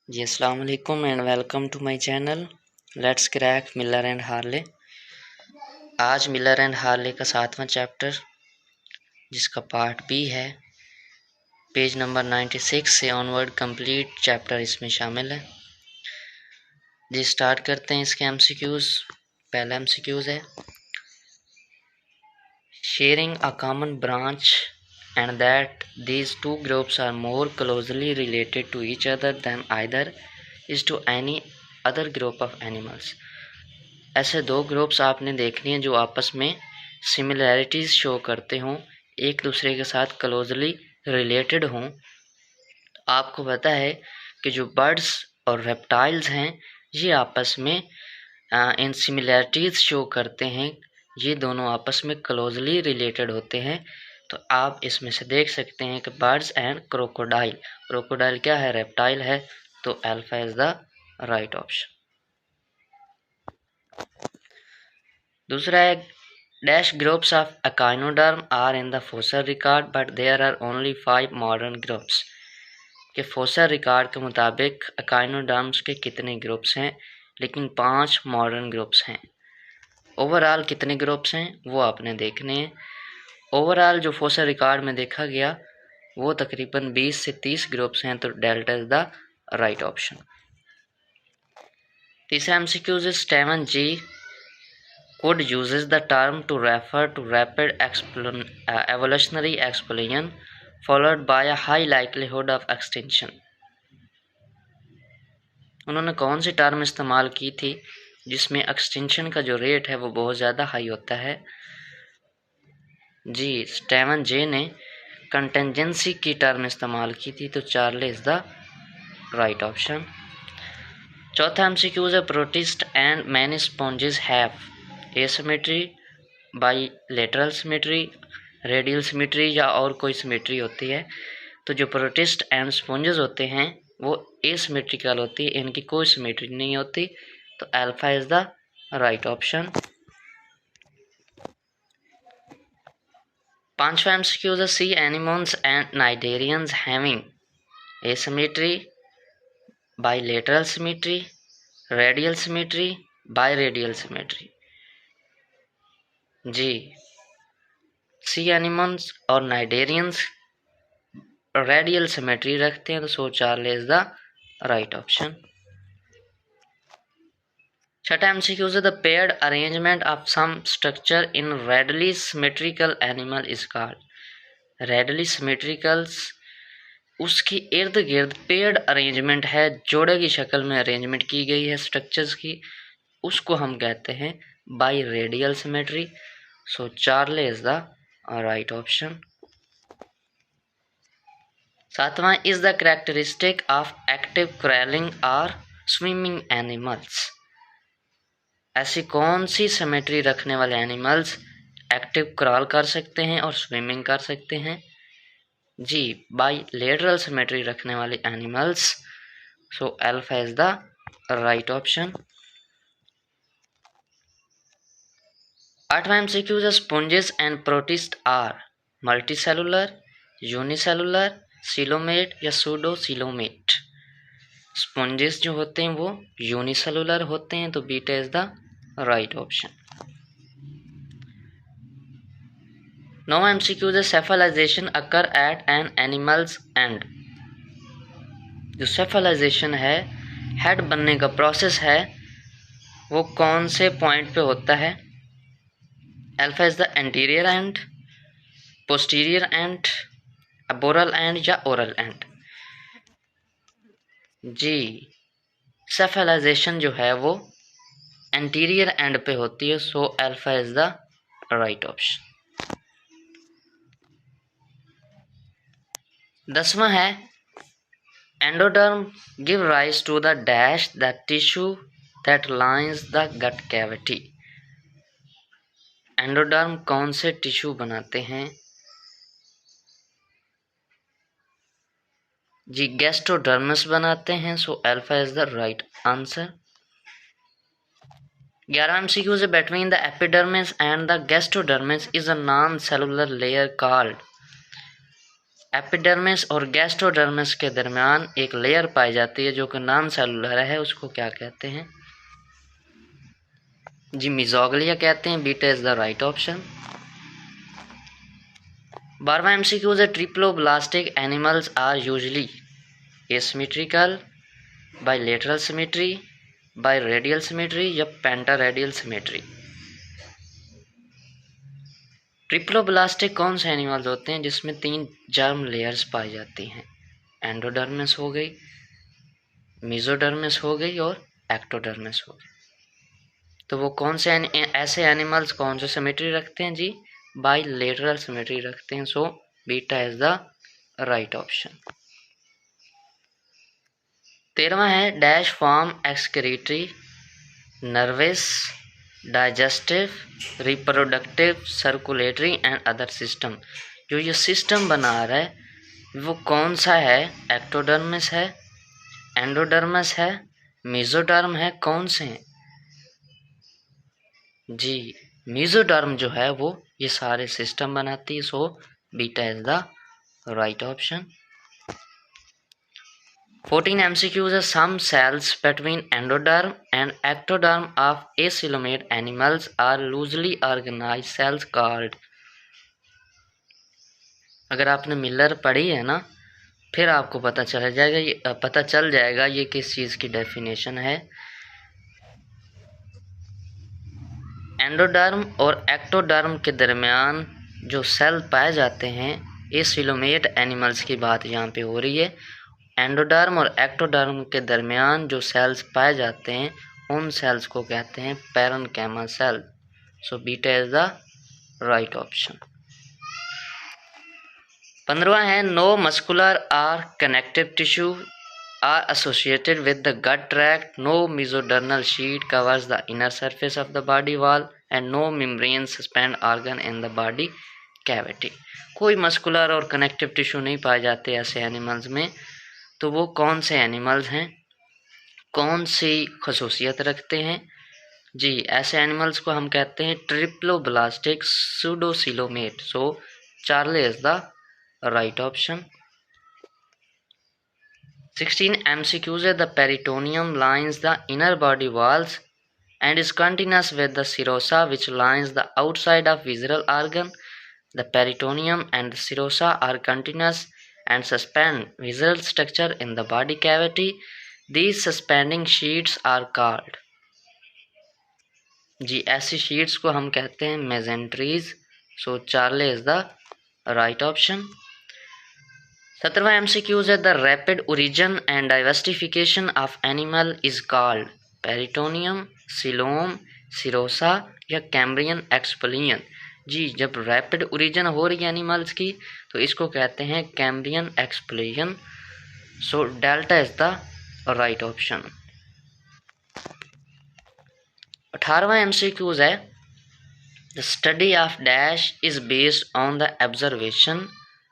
जी अस्सलाम वालेकुम and welcome to my channel let's crack Miller and Harley. आज Miller and Harley का 7वां चैप्टर जिसका पार्ट बी है, पेज नंबर 96 से ऑनवर्ड कंप्लीट चैप्टर इसमें शामिल है। जी स्टार्ट करते हैं इसके एमसीक्यूज। पहला एमसीक्यूज है sharing a common branch and that these two groups are more closely related to each other than either is to any other group of animals। ऐसे दो ग्रुप्स आपने देखने हैं जो आपस में सिमिलैरिटीज शो करते हों, एक दूसरे के साथ क्लोजली रिलेटेड हों। आपको पता है कि जो बर्ड्स और रेप्टाइल्स हैं ये आपस में इन सिमिलैरिटीज शो करते हैं, ये दोनों आपस में क्लोजली रिलेटेड होते हैं। तो आप इसमें से देख सकते हैं कि बर्ड्स एंड क्रोकोडाइल, क्रोकोडाइल क्या है, रेप्टाइल है, तो alpha is the right option. दूसरा है dash groups of echinoderm are in the fossil record but there are only 5 modern groups. कि फोसर रिकॉर्ड के मुताबिक एकाइनोडर्म्स के कितने ग्रुप्स हैं, लेकिन 5 मॉडर्न ग्रुप्स हैं। ओवरऑल कितने ग्रुप्स हैं वो आपने देखने हैं। ओवरऑल जो फोसर रिकॉर्ड में देखा गया वो तकरीबन 20 से 30 ग्रुप्स हैं, तो delta is the right option. तीसरा एमसीक्यू इज स्टेवन जी could uses the term to refer to rapid evolutionary explosion followed by a high likelihood of extinction। उन्होंने कौन सी टर्म इस्तेमाल की थी जिसमें एक्सटिंक्शन का जो रेट है वो बहुत ज़्यादा हाई होता है? जी स्टेवन जे ने कंटेंजेंसी की टर्म इस्तेमाल की थी, तो Charlie is the right option. चौथा एमसीक्यू है protist and many sponges have asymmetry, bilateral symmetry, radial symmetry या और कोई सिमेट्री होती है। तो जो प्रोटिस्ट एंड स्पॉन्जेस होते हैं वो एसिमेट्रिकल होती है, इनकी कोई सिमेट्री नहीं होती, तो alpha is the right option. पांचवा एमसीक्यू है sea anemones and cnidarians having asymmetry, bilateral symmetry, radial symmetry, biradial symmetry. जी सी एनिमल्स और नाइडेरियंस रेडियल सिमेट्री रखते हैं, तो so charlie is the right option. छठा एमसीक्यू है the paired arrangement of some structure in radially symmetrical animal is called. Radially symmetricals उसकी इर्द गिर्द पेयर्ड अरेंजमेंट है, जोड़े की शक्ल में अरेंजमेंट की गई है स्ट्रक्चर्स की, उसको हम कहते हैं biradial symmetry, so charlie is the right option. सातवां is the characteristic of active crawling और स्विमिंग एनिमल्स। ऐसी कौन सी सिमेट्री रखने वाले एनिमल्स एक्टिव क्रॉल कर सकते हैं और स्विमिंग कर सकते हैं? जी बाइलेटरल सिमेट्री रखने वाले animals, so alpha is the right option. आठवां एमसीक्यू है sponges and protist are multicellular, unicellular, coelomate या सूडो सिलोमेट। स्पॉन्जेस जो होते हैं वो यूनिसेलुलर होते हैं, तो beta is the right option. नौ एमसीक्यू है cephalization occur at an animals end. जो सेफलाइजेशन है, हेड बनने का प्रोसेस है, वो कौन से पॉइंट पे होता है? Alpha is the anterior end, posterior end, boral end या ओरल एंड। जी सेफलाइजेशन जो है वो एंटीरियर एंड पे होती है, so alpha is the right option. 10वां है endoderm give rise to the dash the tissue that lines the gut cavity. Endoderm कौन से टिश्यू बनाते हैं? जी गैस्ट्रोडर्मिस बनाते हैं, so alpha is the right answer. 11 MCQ है between the epidermis and the gastrodermis is a non cellular layer called. Epidermis और gastrodermis के दरमियान एक लेयर पाई जाती है जो कि नॉन सेलुलर है, उसको क्या कहते हैं जी? मिजोग्लिया कहते हैं। Beta is the right option. 12वां एमसीक्यू है triploblastic animals are usually asymmetrical, bilateral symmetry, biradial symmetry या पेंटारेडियल सिमेट्री। ट्रिप्लोब्लास्टिक कौन से एनिमल्स होते हैं जिसमें 3 जर्म लेयर्स पाई जाती हैं? एंडोडर्मिस हो गई, मेसोडर्मिस हो गई और एक्टोडर्मिस हो गई। तो वो कौन से ऐसे एनिमल्स कौन से सिमेट्री रखते हैं जी? बाइलेटरल सिमेट्री रखते हैं। So beta is the right option. 13वां है dash form excretory, nervous, digestive, reproductive, circulatory and other system. जो ये सिस्टम बना रहा है वो कौन सा है? एक्टोडर्मिस है, एंडोडर्मिस है, मेसोडर्म है, कौन से हैं जी? मेसोडर्म जो है वो ये सारे सिस्टम बनाती है। सो beta is the right option. 14 MCQs are some cells between endoderm and ectoderm of acoelomate animals are loosely organized cells called। अगर आपने मिलर पढ़ी है ना, फिर आपको पता चल जाएगा ये किस चीज़ की डेफिनेशन है। एंडोडर्म और एक्टोडर्म के दरमियान जो सेल पाए जाते हैं, एसिलोमेट एनिमल्स की बात यहाँ पे हो रही है। एंडोडर्म और एक्टोडर्म के दरमियान जो सेल्स पाए जाते हैं उन सेल्स को कहते हैं parenchyma cell. So beta is the right option. 15वां है no muscular or connective tissue are associated with the gut tract, no mesodermal sheet covers the inner surface of the body wall and no membrane suspend organ in the body cavity. कोई muscular और connective tissue नहीं पाए जाते ऐसे animals में। तो वो कौन से एनिमल्स हैं, कौन सी खसूसियत रखते हैं जी? ऐसे एनिमल्स को हम कहते हैं triploblastic pseudocoelomate. So charlie is the right option. 16 MCQs है the peritoneum lines the inner body walls and is continuous with the serosa which lines the outside of visceral organ. The peritoneum and the serosa are continuous and suspend visceral structure in the body cavity. These suspending sheets are called जी, ऐसी sheets को हम कहते हैं mesenteries. So charlie is the right option. 17वां MCQs है the rapid origin and diversification of animal is called peritoneum, coelom, serosa या Cambrian explosion. जी, जब रैपिड ओरिजिन हो रही है एनिमल्स की तो इसको कहते हैं Cambrian explosion. So delta is the right option. 18वां MCQs है the study of dash is based on the observation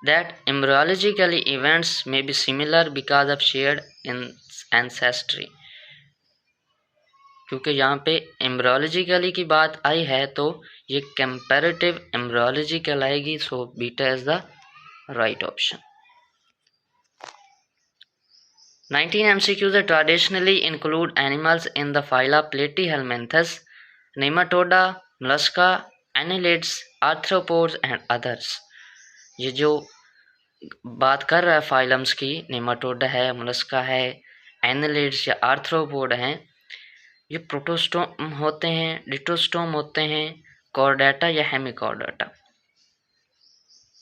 that embryologically events may be similar because of shared in ancestry. क्योंकि यहाँ पे एम्ब्रियोलॉजिकली की बात आई है तो ये कंपैरेटिव एम्ब्रियोलॉजी कहलाएगी। So beta is the right option. 19 MCQs traditionally include animals in the phyla platyhelminthes, nematoda, mollusca, annelids, arthropods and others. ये जो बात कर रहा है फाइलम्स की, नेमाटोडा है, मोलस्का है, एनिलिड्स या आर्थ्रोपोड हैं, ये प्रोटोस्टोम होते हैं, डिटोस्टोम होते हैं, कॉर्डेटा या हेमिकॉर्डेटा।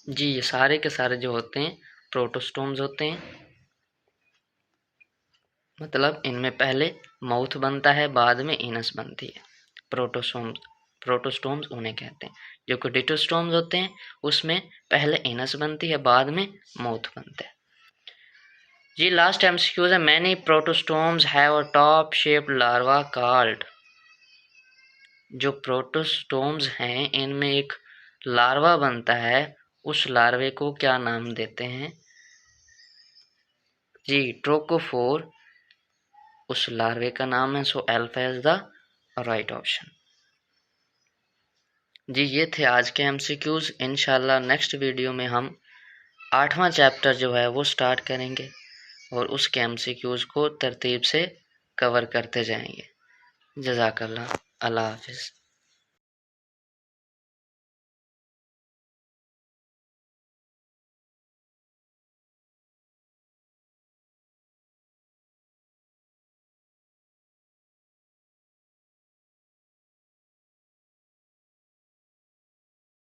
जी, ये सारे के सारे जो होते हैं प्रोटोस्टोम्स होते हैं। मतलब इनमें पहले माउथ बनता है, बाद में एनस बनती है। प्रोटोस्टोम्स उन्हें कहते हैं। जो कि डिटोस्टोम्स होते हैं उसमें पहले एनस बनती है, बाद में माउथ बनता है। जी, लास्ट MCQ है many protostomes have a top shaped larva called. जो प्रोटोस्टोम्स हैं इनमें एक लार्वा बनता है, उस लार्वे को क्या नाम देते हैं जी? ट्रोकोफोर उस लार्वे का नाम है। So alpha is the right option. जी, ये थे आज के MCQs। इंशाल्लाह नेक्स्ट वीडियो में हम 8वां चैप्टर जो है वो स्टार्ट करेंगे और उसके एमसीक्यूज को तरतीब से कवर करते जाएंगे। जज़ाकल्लाह। अल्लाह हाफिज़।